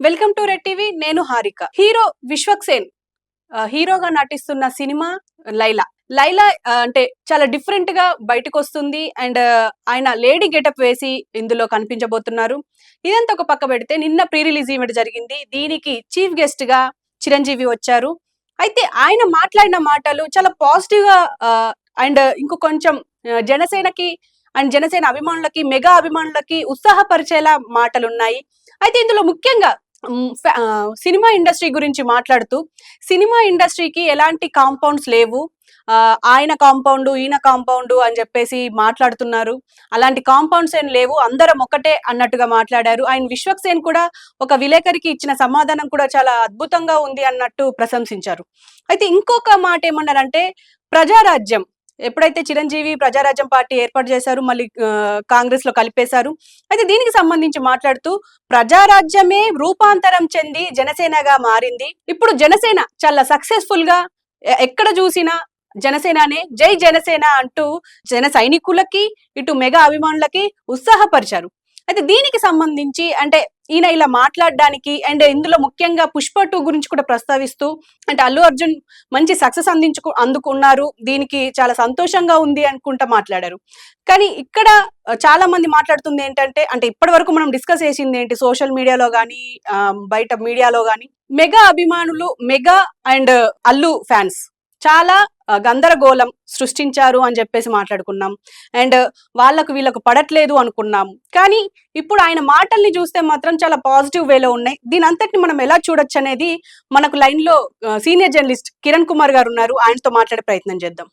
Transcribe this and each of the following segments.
Welcome to red TV. నేను Harika. Hero Vishwaksen హీరోగా నటిస్తున్న సినిమా లైలా. లైలా అంటే చాలా డిఫరెంట్ గా బయటకు వస్తుంది. అండ్ ఆయన లేడీ గెటప్ వేసి ఇందులో కనిపించబోతున్నారు. ఇదంతా ఒక పక్క పెడితే నిన్న ప్రీ రిలీజ్ ఈవెంట్ జరిగింది. దీనికి చీఫ్ గెస్ట్ గా చిరంజీవి వచ్చారు. అయితే ఆయన మాట్లాడిన మాటలు చాలా పాజిటివ్ గా అండ్ ఇంకో కొంచెం జనసేనకి అండ్ జనసేన అభిమానులకి, మెగా అభిమానులకి ఉత్సాహపరిచేలా మాటలున్నాయి. అయితే ఇందులో ముఖ్యంగా సినిమా ఇండస్ట్రీ గురించి మాట్లాడుతూ, సినిమా ఇండస్ట్రీకి ఎలాంటి కాంపౌండ్స్ లేవు, ఆయన కాంపౌండ్ ఈయన కాంపౌండ్ అని చెప్పేసి మాట్లాడుతున్నారు. అలాంటి కాంపౌండ్స్ ఏం లేవు, అందరం ఒకటే అన్నట్టుగా మాట్లాడారు. ఆయన విశ్వక్సేన్ కూడా ఒక విలేకరికి ఇచ్చిన సమాధానం కూడా చాలా అద్భుతంగా ఉంది అన్నట్టు ప్రశంసించారు. అయితే ఇంకొక మాట ఏమన్నారంటే, ప్రజారాజ్యం ఎప్పుడైతే చిరంజీవి ప్రజారాజ్యం పార్టీ ఏర్పాటు చేశారు, మళ్ళీ కాంగ్రెస్ లో కలిపేశారు. అయితే దీనికి సంబంధించి మాట్లాడుతూ, ప్రజారాజ్యమే రూపాంతరం చెంది జనసేనగా మారింది. ఇప్పుడు జనసేన చాలా సక్సెస్ఫుల్ గా ఎక్కడ చూసినా జనసేననే, జై జనసేన అంటూ జన సైనికులకి ఇటు మెగా అభిమానులకి ఉత్సాహపరిచారు. అయితే దీనికి సంబంధించి అంటే ఈయన ఇలా మాట్లాడడానికి అండ్ ఇందులో ముఖ్యంగా పుష్ప 2 గురించి కూడా ప్రస్తావిస్తూ, అంటే అల్లు అర్జున్ మంచి సక్సెస్ అందుకున్నారు, దీనికి చాలా సంతోషంగా ఉంది అనుకుంటా మాట్లాడారు. కానీ ఇక్కడ చాలా మంది మాట్లాడుతుంది ఏంటంటే, అంటే ఇప్పటి వరకు మనం డిస్కస్ చేసింది ఏంటి సోషల్ మీడియాలో గానీ బయట మీడియాలో గానీ, మెగా అభిమానులు, మెగా అండ్ అల్లు ఫ్యాన్స్ చాలా గందరగోళం సృష్టించారు అని చెప్పేసి మాట్లాడుకున్నాం. అండ్ వాళ్ళకు వీళ్ళకు పడట్లేదు అనుకున్నాం. కానీ ఇప్పుడు ఆయన మాటల్ని చూస్తే మాత్రం చాలా పాజిటివ్ వేలో ఉన్నాయి. దీని అంతటిని మనం ఎలా చూడొచ్చు అనేది మనకు లైన్ లో సీనియర్ జర్నలిస్ట్ కిరణ్ కుమార్ గారు ఉన్నారు. ఆయనతో మాట్లాడే ప్రయత్నం చేద్దాం.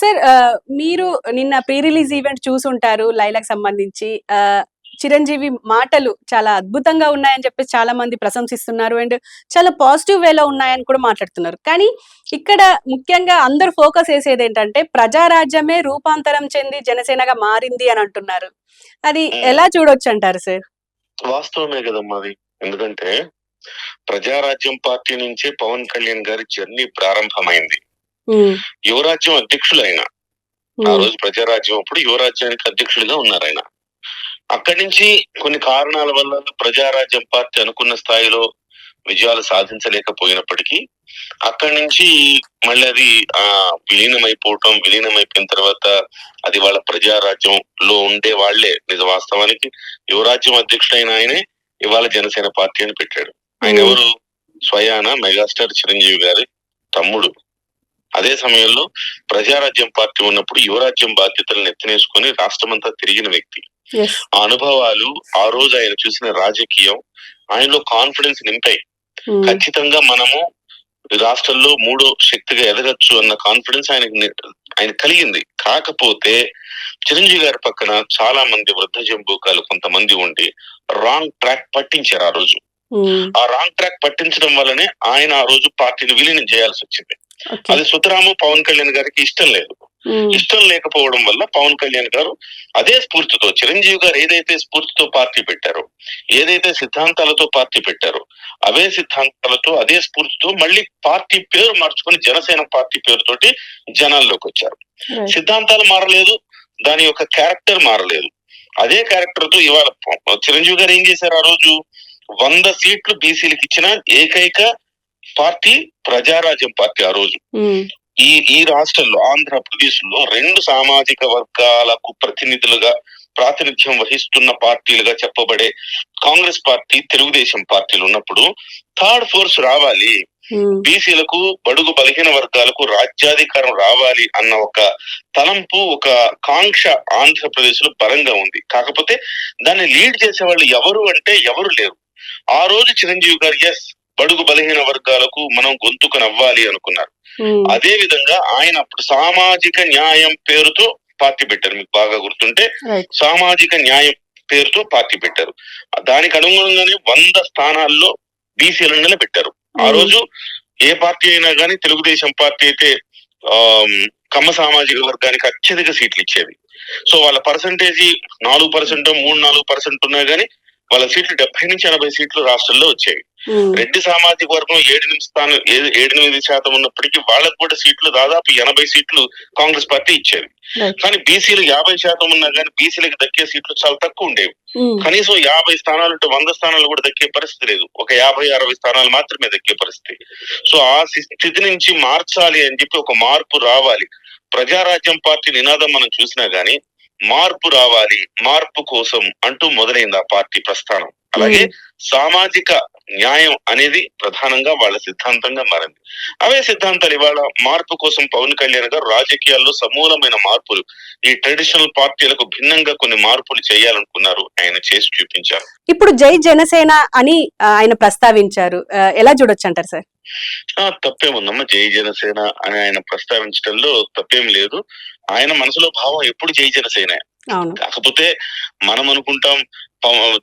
సార్, మీరు నిన్న ప్రీ రిలీజ్ ఈవెంట్ చూసుంటారు లైలాకి సంబంధించి. చిరంజీవి మాటలు చాలా అద్భుతంగా ఉన్నాయని చెప్పేసి చాలా మంది ప్రశంసిస్తున్నారు అండ్ చాలా పాజిటివ్ వేలో ఉన్నాయని కూడా మాట్లాడుతున్నారు. కానీ ఇక్కడ ముఖ్యంగా అందరు ఫోకస్ చేసేది ఏంటంటే, ప్రజారాజ్యమే రూపాంతరం చెంది జనసేనగా మారింది అని అంటున్నారు. అది ఎలా చూడొచ్చు అంటారు సార్? వాస్తవమే కదమ్మా అది. ఎందుకంటే ప్రజారాజ్యం పార్టీ నుంచే పవన్ కళ్యాణ్ గారి జర్నీ ప్రారంభమైంది. యువరాజ్యం అధ్యక్షులు ఆయన. ఆ రోజు ప్రజారాజ్యం అప్పుడు యువరాజ్యానికి అధ్యక్షులుగా ఉన్నారు ఆయన. అక్కడి నుంచి కొన్ని కారణాల వల్ల ప్రజారాజ్యం పార్టీ అనుకున్న స్థాయిలో విజయాలు సాధించలేకపోయినప్పటికీ అక్కడి నుంచి మళ్ళీ అది విలీనమైపోయిన తర్వాత అది వాళ్ళ ప్రజారాజ్యంలో ఉండే వాళ్లే నిజ వాస్తవానికి యువరాజ్యం అధ్యక్షుడైన ఆయనే ఇవాళ జనసేన పార్టీ అని పెట్టాడు. ఆయన ఎవరు? స్వయాన మెగాస్టార్ చిరంజీవి గారి తమ్ముడు. అదే సమయంలో ప్రజారాజ్యం పార్టీ ఉన్నప్పుడు యువరాజ్యం బాధ్యతలను ఎత్తినేసుకుని రాష్ట్రమంతా తిరిగిన వ్యక్తి. ఆ అనుభవాలు, ఆ రోజు ఆయన చూసిన రాజకీయం ఆయనలో కాన్ఫిడెన్స్ నింపాయి. ఖచ్చితంగా మనము రాష్ట్రంలో 3వ శక్తిగా ఎదగచ్చు అన్న కాన్ఫిడెన్స్ ఆయన కలిగింది. కాకపోతే చిరంజీవి గారి పక్కన చాలా మంది వృద్ధ జంబూకాలు కొంతమంది ఉండి రాంగ్ ట్రాక్ పట్టించారు ఆ రోజు. ఆ రాంగ్ ట్రాక్ పట్టించడం వల్లనే ఆయన ఆ రోజు పార్టీని విలీనం చేయాల్సి వచ్చింది. అది సుతరాము పవన్ కళ్యాణ్ గారికి ఇష్టం లేదు. ఇష్టం లేకపోవడం వల్ల పవన్ కళ్యాణ్ గారు అదే స్ఫూర్తితో, చిరంజీవి గారు ఏదైతే స్ఫూర్తితో పార్టీ పెట్టారో, ఏదైతే సిద్ధాంతాలతో పార్టీ పెట్టారో, అవే సిద్ధాంతాలతో అదే స్ఫూర్తితో మళ్ళీ పార్టీ పేరు మార్చుకొని జనసేన పార్టీ పేరుతోటి జనాల్లోకి వచ్చారు. సిద్ధాంతాలు మారలేదు, దాని యొక్క క్యారెక్టర్ మారలేదు. అదే క్యారెక్టర్ తో ఇవాళ చిరంజీవి గారు ఏం చేశారు? ఆ రోజు 100 సీట్లు బీసీలకు ఇచ్చిన ఏకైక పార్టీ ప్రజారాజ్యం పార్టీ. ఆ రోజు ఈ రాష్ట్రంలో, ఆంధ్రప్రదేశ్ లో 2 సామాజిక వర్గాలకు ప్రతినిధులుగా ప్రాతినిధ్యం వహిస్తున్న పార్టీలుగా చెప్పబడే కాంగ్రెస్ పార్టీ, తెలుగుదేశం పార్టీలు ఉన్నప్పుడు థర్డ్ ఫోర్స్ రావాలి, బీసీలకు, బడుగు బలహీన వర్గాలకు రాజ్యాధికారం రావాలి అన్న ఒక తలంపు, ఒక కాంక్ష ఆంధ్రప్రదేశ్ లో బలంగా ఉంది. కాకపోతే దాన్ని లీడ్ చేసే వాళ్ళు ఎవరు అంటే ఎవరు లేరు. ఆ రోజు చిరంజీవి గారు ఎస్, బడుగు బలహీన వర్గాలకు మనం గొంతుకనవ్వాలి అనుకున్నారు. అదే విధంగా ఆయన అప్పుడు సామాజిక న్యాయం పేరుతో పార్టీ పెట్టారు. మీకు బాగా గుర్తుంటే సామాజిక న్యాయం పేరుతో పార్టీ పెట్టారు. దానికి అనుగుణంగానే 100 స్థానాల్లో బీసీలను నిలబెట్టారు. ఆ రోజు ఏ పార్టీ అయినా కానీ, తెలుగుదేశం పార్టీ అయితే కమ్మ సామాజిక వర్గానికి అత్యధిక సీట్లు ఇచ్చేది. సో వాళ్ళ పర్సంటేజీ 4%, 3-4% ఉన్నా గానీ వాళ్ళ సీట్లు 70 నుంచి 80 సీట్లు రాష్ట్రంలో వచ్చాయి. ఉమ్, రెడ్డి సామాజిక వర్గం 7-8% ఉన్నప్పటికీ వాళ్ళకు కూడా సీట్లు దాదాపు 80 సీట్లు కాంగ్రెస్ పార్టీ ఇచ్చేది. రైట్. కానీ బీసీలు 50% ఉన్నా కానీ బీసీలకు దక్కే సీట్లు చాలా తక్కువ ఉండేవి. ఉమ్, కనీసం 50 స్థానాలు అంటే 100 స్థానాలు కూడా దక్కే పరిస్థితి లేదు. ఒక 50-60 స్థానాలు మాత్రమే దక్కే పరిస్థితి. సో ఆ స్థితి నుంచి మార్చాలి అని చెప్పి ఒక మార్పు రావాలి. ప్రజారాజ్యం పార్టీ నినాదం మనం చూసినా గానీ మార్పు రావాలి, మార్పు కోసం అంటూ మొదలైంది ఆ పార్టీ ప్రస్థానం. అలాగే సామాజిక న్యాయం అనేది ప్రధానంగా వాళ్ళ సిద్ధాంతంగా మారింది. అవే సిద్ధాంతాలు ఇవాళ మార్పు కోసం పవన్ కళ్యాణ్ గారు రాజకీయాల్లో సమూలమైన మార్పులు, ఈ ట్రెడిషనల్ పార్టీలకు భిన్నంగా కొన్ని మార్పులు చేయాలనుకున్నారు. ఆయన చేసి చూపించారు. ఇప్పుడు జై జనసేన అని ఆయన ప్రస్తావించారు. ఎలా చూడొచ్చు అంటారు సార్? తప్పేముందమ్మా, జై జనసేన అని ఆయన ప్రస్తావించడంలో తప్పేం లేదు. ఆయన మనసులో భావం ఎప్పుడు జై జనసేన. అవును. కాకపోతే మనం అనుకుంటాం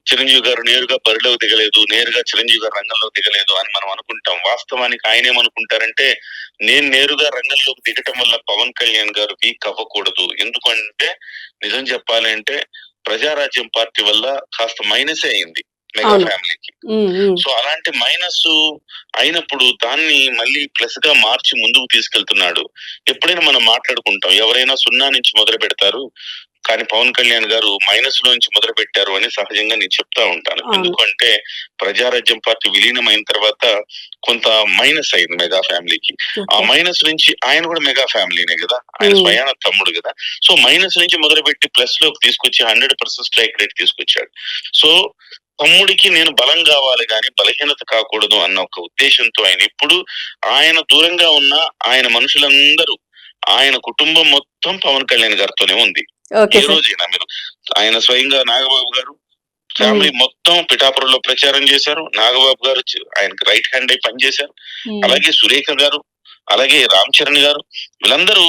చిరంజీవి గారు నేరుగా బరిలోకి దిగలేదు, నేరుగా చిరంజీవి గారు రంగంలో దిగలేదు అని మనం అనుకుంటాం. వాస్తవానికి ఆయన ఏమనుకుంటారంటే, నేను నేరుగా రంగంలోకి దిగటం వల్ల పవన్ కళ్యాణ్ గారు వీక్ అవ్వకూడదు. ఎందుకంటే నిజం చెప్పాలి అంటే ప్రజారాజ్యం పార్టీ వల్ల కాస్త మైనసే అయింది మెగా ఫ్యామిలీకి. సో అలాంటి మైనస్ అయినప్పుడు దాన్ని మళ్ళీ ప్లస్ గా మార్చి ముందుకు తీసుకెళ్తున్నాడు. ఎప్పుడైనా మనం మాట్లాడుకుంటాం, ఎవరైనా 0 నుంచి మొదలు పెడతారు, కానీ పవన్ కళ్యాణ్ గారు మైనస్ లో నుంచి మొదలు పెట్టారు అని సహజంగా నేను చెప్తా ఉంటాను. ఎందుకంటే ప్రజారాజ్యం పార్టీ విలీనం అయిన తర్వాత కొంత మైనస్ అయింది మెగా ఫ్యామిలీకి. ఆ మైనస్ నుంచి ఆయన కూడా మెగా ఫ్యామిలీనే కదా, ఆయన స్వయాన తమ్ముడు కదా. సో మైనస్ నుంచి మొదలుపెట్టి ప్లస్ లోకి తీసుకొచ్చి 100% స్ట్రైక్ రేట్ తీసుకొచ్చాడు. సో తమ్ముడికి నేను బలం కావాలి కానీ బలహీనత కాకూడదు అన్న ఒక ఉద్దేశంతో ఆయన ఇప్పుడు ఆయన దూరంగా ఉన్న ఆయన మనుషులందరూ, ఆయన కుటుంబం మొత్తం పవన్ కళ్యాణ్ గారితోనే ఉంది. ఏ రోజైనా మీరు ఆయన స్వయంగా నాగబాబు గారు ఫ్యామిలీ మొత్తం పిఠాపురంలో ప్రచారం చేశారు. నాగబాబు గారు ఆయనకి రైట్ హ్యాండ్ అయి పనిచేశారు. అలాగే సురేఖ గారు, అలాగే రామ్ చరణ్ గారు, వీళ్ళందరూ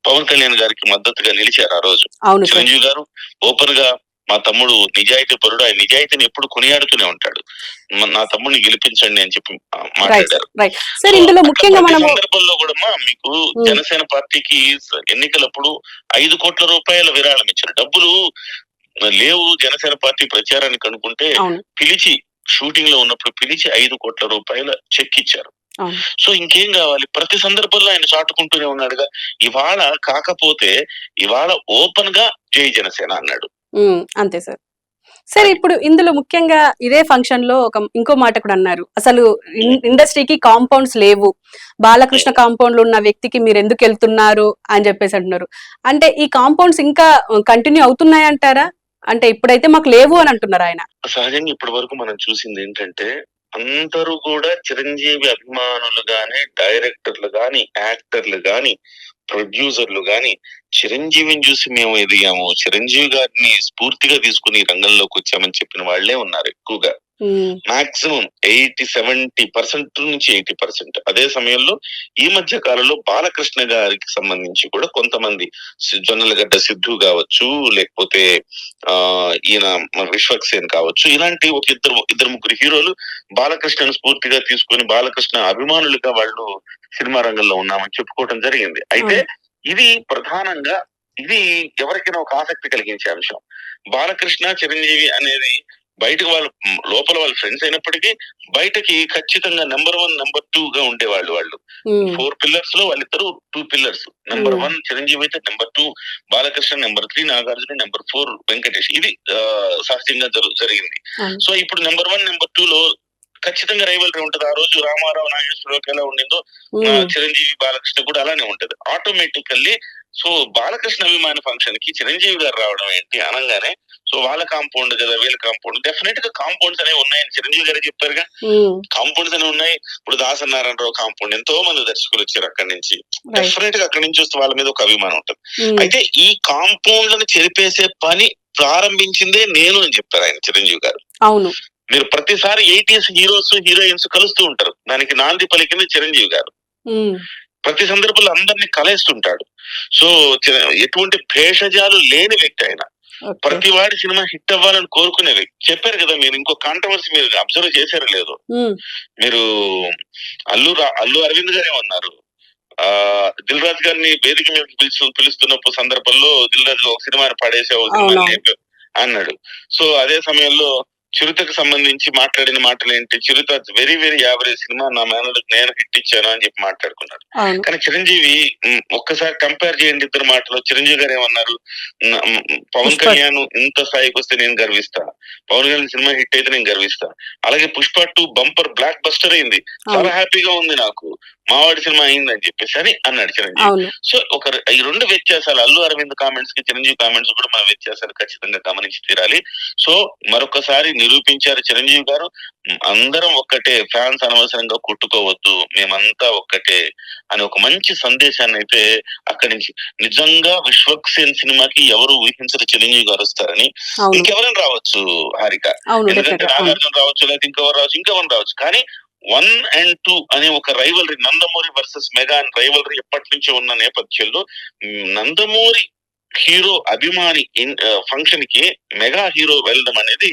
పవన్ కళ్యాణ్ గారికి మద్దతుగా నిలిచారు ఆ రోజు. చిరంజీవి గారు ఓపెన్ గా మా తమ్ముడు నిజాయితీ పరుడు, ఆయన నిజాయితీని ఎప్పుడు కొనియాడుతూనే ఉంటాడు, నా తమ్ముడిని గెలిపించండి అని చెప్పి మాట్లాడారు. సందర్భంలో కూడా మీకు జనసేన పార్టీకి ఎన్నికలప్పుడు 5 కోట్ల రూపాయల విరాళం ఇచ్చారు. డబ్బులు లేవు జనసేన పార్టీ ప్రచారానికి అనుకుంటే పిలిచి, షూటింగ్ లో ఉన్నప్పుడు పిలిచి 5 కోట్ల రూపాయల చెక్ ఇచ్చారు. సో ఇంకేం కావాలి? ప్రతి సందర్భంలో ఆయన చాటుకుంటూనే ఉన్నాడుగా. ఇవాళ కాకపోతే ఇవాళ ఓపెన్ గా జై జనసేన అన్నాడు. అంతే సార్. సరే, ఇప్పుడు ఇందులో ముఖ్యంగా ఇదే ఫంక్షన్ లో ఇంకో మాట కూడా అన్నారు, అసలు ఇండస్ట్రీకి కాంపౌండ్స్ లేవు, బాలకృష్ణ కాంపౌండ్ లో ఉన్న వ్యక్తికి మీరు ఎందుకు వెళ్తున్నారు అని చెప్పేసి అంటున్నారు. అంటే ఈ కాంపౌండ్స్ ఇంకా కంటిన్యూ అవుతున్నాయంటారా? అంటే ఇప్పుడైతే మాకు లేవు అని అంటున్నారు ఆయన. సహజంగా ఇప్పటి వరకు మనం చూసింది ఏంటంటే, అందరూ కూడా చిరంజీవి అభిమానులు గాని, డైరెక్టర్లు గాని, యాక్టర్లు గాని, ప్రొడ్యూసర్లు గాని చిరంజీవిని చూసి మేము ఎదిగాము, చిరంజీవి గారిని స్ఫూర్తిగా తీసుకుని రంగంలోకి వచ్చామని చెప్పిన వాళ్లే ఉన్నారు ఎక్కువగా. మాక్సిమం 70% నుంచి 80%. అదే సమయంలో ఈ మధ్య కాలంలో బాలకృష్ణ గారికి సంబంధించి కూడా కొంతమంది, జొన్నలగడ్డ సిద్ధు కావచ్చు, లేకపోతే ఈయన విశ్వక్సేన్ కావచ్చు, ఇలాంటి ఒక ఇద్దరు ముగ్గురు హీరోలు బాలకృష్ణను స్ఫూర్తిగా తీసుకుని బాలకృష్ణ అభిమానులుగా వాళ్ళు సినిమా రంగంలో ఉన్నామని చెప్పుకోవడం జరిగింది. అయితే ఇది ప్రధానంగా ఇది ఎవరికైనా ఒక ఆసక్తి కలిగించే అంశం. బాలకృష్ణ చిరంజీవి అనేది బయటకు వాళ్ళు లోపల వాళ్ళ ఫ్రెండ్స్ అయినప్పటికీ బయటకి ఖచ్చితంగా నెంబర్ 1 నెంబర్ 2 గా ఉండేవాళ్ళు. వాళ్ళు 4 పిల్లర్స్ లో వాళ్ళిద్దరు 2 పిల్లర్స్. నెంబర్ 1 చిరంజీవి అయితే number 2 Balakrishna, number 3 Nagarjuna, number 4 Venkatesh. ఇది సహజంగా జరిగింది. సో ఇప్పుడు నెంబర్ 1 నెంబర్ 2 లో ఖచ్చితంగా రైవలరీ ఉంటది. ఆ రోజు రామారావు నాగేశ్వరరావుకి ఎలా ఉండిందో చిరంజీవి బాలకృష్ణ కూడా అలానే ఉంటది ఆటోమేటికల్లీ. సో బాలకృష్ణ అభిమాని ఫంక్షన్ కి చిరంజీవి గారు రావడం ఏంటి అనగానే, సో వాళ్ళ కాంపౌండ్ కదా వీళ్ళ కాంపౌండ్, డెఫినెట్ గా కాంపౌండ్స్ అనేవి ఉన్నాయని చిరంజీవి గారు చెప్పారుగా. కాంపౌండ్స్ అనేవి ఉన్నాయి. ఇప్పుడు దాసనారాయణరావు కాంపౌండ్, ఎంతో మంది దర్శకులు వచ్చారు అక్కడి నుంచి. డెఫినెట్ గా అక్కడి నుంచి వస్తే వాళ్ళ మీద ఒక అభిమానం ఉంటుంది. అయితే ఈ కాంపౌండ్లను చెరిపేసే పని ప్రారంభించిందే నేను అని చెప్పారు ఆయన, చిరంజీవి గారు. అవును, మీరు ప్రతిసారి 80s హీరోస్ హీరోయిన్స్ కలుస్తూ ఉంటారు, దానికి నాంది పలికింది చిరంజీవి గారు. ప్రతి సందర్భంలో అందరినీ కలేస్తుంటాడు. సో ఎటువంటి భేషజాలు లేని వ్యక్తి ఆయన. ప్రతి వాడి సినిమా హిట్ అవ్వాలని కోరుకునే వ్యక్తి. చెప్పారు కదా మీరు, ఇంకో కాంట్రవర్సీ మీరు అబ్జర్వ్ చేశారో లేదో, మీరు అల్లు అరవింద్ గారే ఉన్నారు, దిల్ రాజు గారిని వేదిక మీద పిలుస్తున్నప్పుడు సందర్భంలో దిల్ రాజు ఒక సినిమాని పడేసే ఒక సినిమా అన్నాడు. సో అదే సమయంలో చిరుతకు సంబంధించి మాట్లాడిన మాటలు ఏంటి, చిరుత వెరీ వెరీ యావరేజ్ సినిమా, నా మేనలకు నేను హిట్ ఇచ్చాను అని చెప్పి మాట్లాడుకున్నారు. అవును. కానీ చిరంజీవి ఒక్కసారి కంపేర్ చేయండి ఇద్దరు మాటలు. చిరంజీవి గారు ఏమన్నారు, పవన్ పుష్ప కళ్యాణ్ ఇంత స్థాయికి వస్తే నేను గర్విస్తా, పవన్ కళ్యాణ్ సినిమా హిట్ అయితే నేను గర్విస్తా. అలాగే పుష్ప 2 బంపర్ బ్లాక్ బస్టర్ అయింది, చాలా అవును. హ్యాపీగా ఉంది నాకు, మావాడి సినిమా అయింది అని చెప్పేసి అని అన్నాడు చిరంజీవి. అవును. సో ఈ రెండు వ్యత్యాసాలు, అల్లు అరవింద్ కామెంట్స్ కి చిరంజీవి కామెంట్స్ కూడా మన వ్యత్యాసాలు ఖచ్చితంగా గమనించి తీరాలి. సో మరొకసారి నిరూపించారు చిరంజీవి గారు, అందరం ఒక్కటే, ఫ్యాన్స్ అనవసరంగా కొట్టుకోవద్దు, మేమంతా ఒక్కటే అని ఒక మంచి సందేశాన్ని అయితే అక్కడి నుంచి, నిజంగా విశ్వక్సేన్ సినిమాకి ఎవరు ఊహించరు చిరంజీవి గారు వస్తారని. అవును. ఇంకెవరైనా రావచ్చు హారిక, అవును. ఎందుకంటే డెఫినెట్ గా. అవును. నాగార్జున రావచ్చు, లేకపోతే ఇంకెవరు రావచ్చు, ఇంకెవరు రావచ్చు. కానీ 1 and 2 అనే ఒక rivalry, Nandamuri versus mega rivalry ఎప్పటి నుంచో ఉన్న నేపథ్యంలో నందమూరి హీరో అభిమాని ఫంక్షన్ కి మెగా హీరో వెళ్ళడం అనేది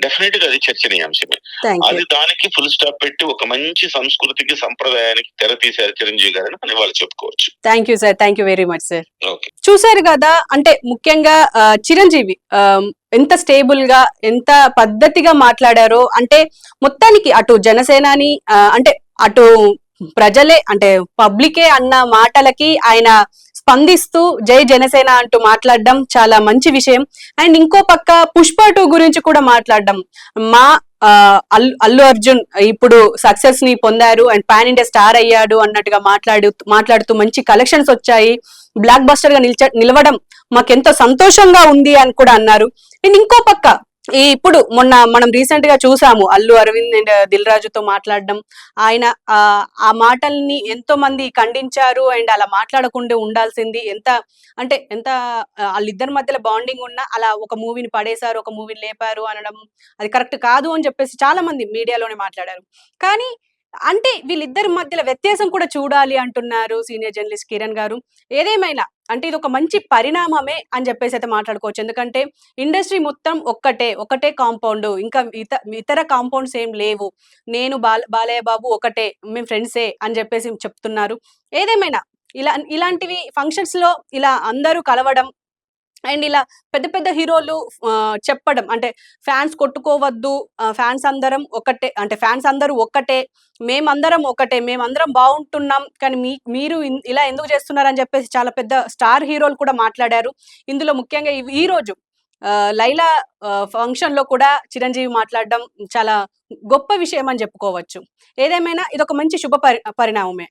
డెఫినెట్ గా అది చర్చనీయాంశమే. Thank you. అది దానికి ఫుల్ స్టాప్ పెట్టి ఒక మంచి సంస్కృతికి సంప్రదాయానికి తెర తీశారు చిరంజీవి గారు అని వాళ్ళు చెప్పుకోవచ్చు. Thank you sir. Thank you very much sir. Okay. చూసారు కదా, అంటే ముఖ్యంగా చిరంజీవి ఎంత స్టేబుల్ గా, ఎంత పద్ధతిగా మాట్లాడారో. అంటే మొత్తానికి అటు జనసేనాని అంటే అటు ప్రజలే, అంటే పబ్లికే అన్న మాటలకి ఆయన స్పందిస్తూ జై జనసేన అంటూ మాట్లాడడం చాలా మంచి విషయం. అండ్ ఇంకో పక్క పుష్ప 2 గురించి కూడా మాట్లాడడం, మా అల్లు అర్జున్ ఇప్పుడు సక్సెస్ ని పొందారు అండ్ పాన్ ఇండియా స్టార్ అయ్యాడు అన్నట్టుగా మాట్లాడుతూ మంచి కలెక్షన్స్ వచ్చాయి, బ్లాక్ బస్టర్ గా నిలవడం మాకెంతో సంతోషంగా ఉంది అని కూడా అన్నారు. అండ్ ఇంకో పక్క ఇప్పుడు మొన్న మనం రీసెంట్ గా చూసాము అల్లు అరవింద్ అండ్ దిల్ రాజుతో మాట్లాడడం. ఆయన ఆ మాటల్ని ఎంతో మంది ఖండించారు. అండ్ అలా మాట్లాడకుండా ఉండాల్సింది, ఎంత వాళ్ళిద్దరి మధ్యలో బాండింగ్ ఉన్నా అలా ఒక మూవీని పడేశారు, ఒక మూవీని లేపారు అనడం అది కరెక్ట్ కాదు అని చెప్పేసి చాలా మంది మీడియాలోనే మాట్లాడారు. కానీ అంటే వీళ్ళిద్దరి మధ్యలో వ్యత్యాసం కూడా చూడాలి అంటున్నారు సీనియర్ జర్నలిస్ట్ కిరణ్ గారు. ఏదేమైనా అంటే ఇది ఒక మంచి పరిణామమే అని చెప్పేసి అయితే మాట్లాడుకోవచ్చు. ఎందుకంటే ఇండస్ట్రీ మొత్తం ఒకటే కాంపౌండ్, ఇంకా ఇతర కాంపౌండ్స్ ఏం లేవు, నేను బాలయ్య బాబు ఒకటే, మేము ఫ్రెండ్సే అని చెప్పేసి చెప్తున్నారు. ఏదేమైనా ఇలాంటివి ఫంక్షన్స్ లో ఇలా అందరూ కలవడం అండ్ ఇలా పెద్ద పెద్ద హీరోలు చెప్పడం, అంటే ఫ్యాన్స్ కొట్టుకోవద్దు, ఫ్యాన్స్ అందరం ఒకటే, అంటే ఫ్యాన్స్ అందరూ ఒక్కటే, మేమందరం బాగుంటున్నాం, కానీ మీరు ఇలా ఎందుకు చేస్తున్నారని చెప్పేసి చాలా పెద్ద స్టార్ హీరోలు కూడా మాట్లాడారు. ఇందులో ముఖ్యంగా ఈ రోజు లైలా ఫంక్షన్ లో కూడా చిరంజీవి మాట్లాడడం చాలా గొప్ప విషయం అని చెప్పుకోవచ్చు. ఏదేమైనా ఇదొక మంచి శుభ పరిణామమే.